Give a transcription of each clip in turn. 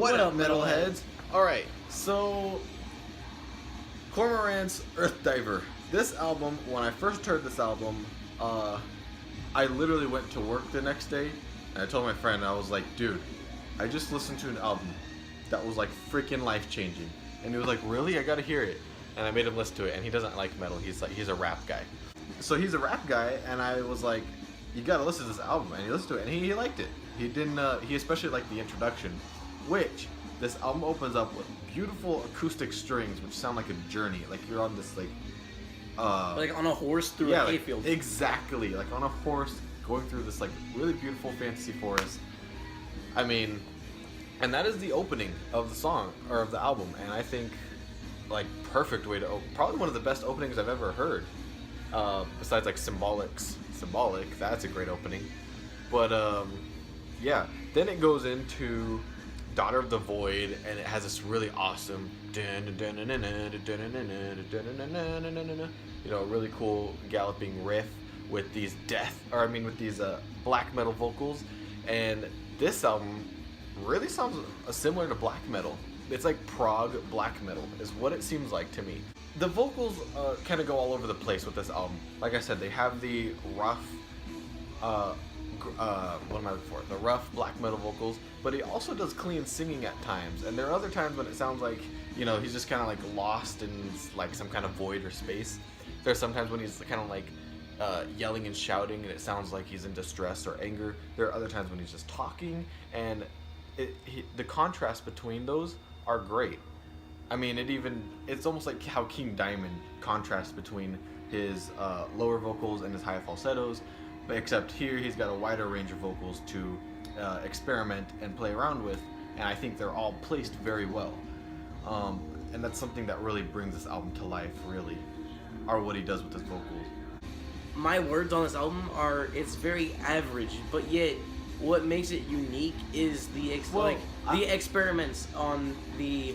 What up, metalheads? metalheads? Alright, so Cormorant's Earth Diver. This album, when I first heard this album, I literally went to work the next day and I told my friend, I was like, dude, I just listened to an album that was like freaking life changing. And he was like, really? I gotta hear it. And I made him listen to it, and he doesn't like metal. He's a rap guy. So he's a rap guy, and I was like, you gotta listen to this album. And he listened to it, and he liked it. He didn't. He especially liked the introduction, which this album opens up with beautiful acoustic strings, which sound like a journey. Like you're on this like on a horse through a hayfield. Exactly, like on a horse going through this like really beautiful fantasy forest. I mean, and that is the opening of the song or of the album, and I think like perfect way to probably one of the best openings I've ever heard. Besides like Symbolic, that's a great opening. But yeah, then it goes into Daughter of the Void, and it has this really awesome, really cool galloping riff with these black metal vocals. And this album really sounds similar to black metal. It's like prog black metal is what it seems like to me. The vocals kind of go all over the place with this album. Like I said, they have the rough, the rough black metal vocals, but he also does clean singing at times. And there are other times when it sounds like, he's just kind of like lost in like some kind of void or space. There's sometimes when he's kind of like yelling and shouting, and it sounds like he's in distress or anger. There are other times when he's just talking, and the contrast between those are great. I mean, it's almost like how King Diamond contrasts between his lower vocals and his high falsettos, but except here he's got a wider range of vocals to experiment and play around with, and I think they're all placed very well. And that's something that really brings this album to life, really, are what he does with his vocals. My words on this album are, it's very average, but yet what makes it unique is the experiments on the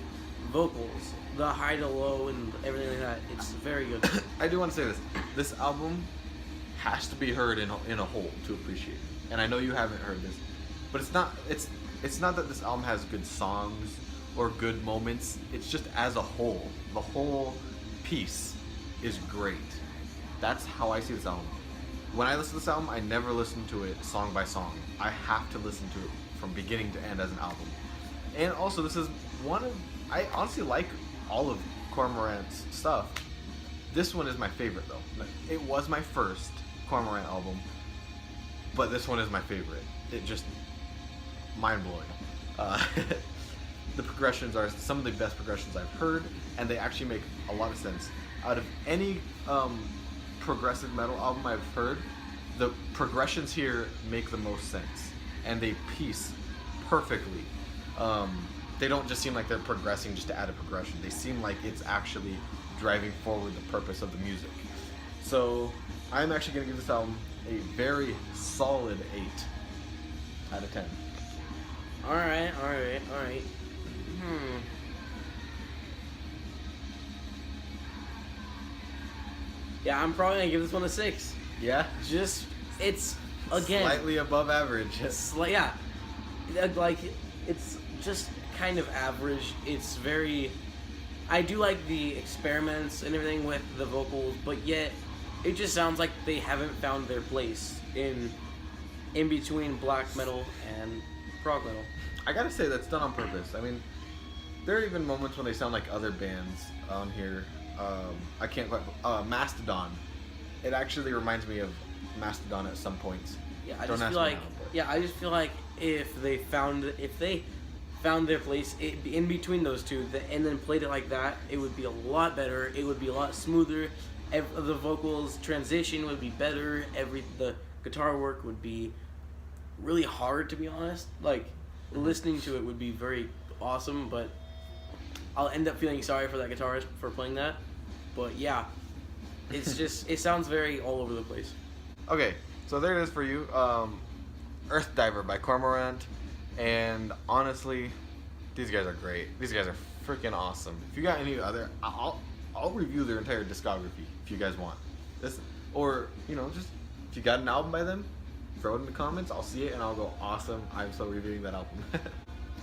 vocals, the high to low and everything like that. It's very good. I do want to say this. This album has to be heard in a whole to appreciate it. And I know you haven't heard this, but it's not that this album has good songs or good moments. It's just as a whole. The whole piece is great. That's how I see this album. When I listen to this album, I never listen to it song by song. I have to listen to it from beginning to end as an album. And also, this is I honestly like all of Cormorant's stuff. This one is my favorite, though. It was my first Cormorant album, but this one is my favorite. It just mind-blowing. The progressions are some of the best progressions I've heard, and they actually make a lot of sense. Out of any progressive metal album I've heard, the progressions here make the most sense, and they piece perfectly. They don't just seem like they're progressing just to add a progression. They seem like it's actually driving forward the purpose of the music. So I'm actually going to give this album a very solid 8 out of 10. Alright. Yeah, I'm probably gonna give this one a 6. Yeah? It's again slightly above average. Yeah, like it's just kind of average. It's very. I do like the experiments and everything with the vocals, but yet it just sounds like they haven't found their place in between black metal and prog metal. I gotta say that's done on purpose. I mean, there are even moments when they sound like other bands on here. I can't quite. Mastodon. It actually reminds me of Mastodon at some points. Yeah, I just feel like if they found their place in between those two, and then played it like that, it would be a lot better. It would be a lot smoother. The vocals transition would be better. The guitar work would be really hard, to be honest. Like listening to it would be very awesome, but I'll end up feeling sorry for that guitarist for playing that. But yeah, it's just, it sounds very all over the place. Okay, so there it is for you. Earth Diver by Cormorant. And honestly, these guys are great. These guys are freaking awesome. If you got any other, I'll review their entire discography if you guys want. Or just if you got an album by them, throw it in the comments. I'll see it and I'll go, awesome, I'm so reviewing that album.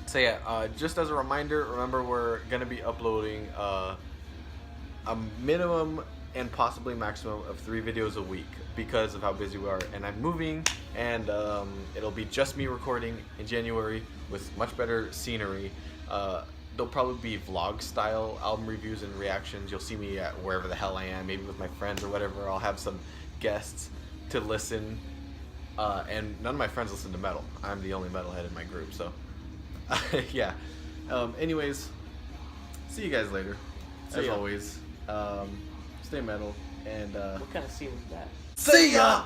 So yeah, just as a reminder, remember we're gonna be uploading a minimum and possibly maximum of 3 videos a week because of how busy we are. And I'm moving, and it'll be just me recording in January with much better scenery. There'll probably be vlog style album reviews and reactions. You'll see me at wherever the hell I am, maybe with my friends or whatever. I'll have some guests to listen, and none of my friends listen to metal. I'm the only metalhead in my group, so yeah. Anyways, see you guys later. As always, stay metal, and What kind of scene was that? see ya!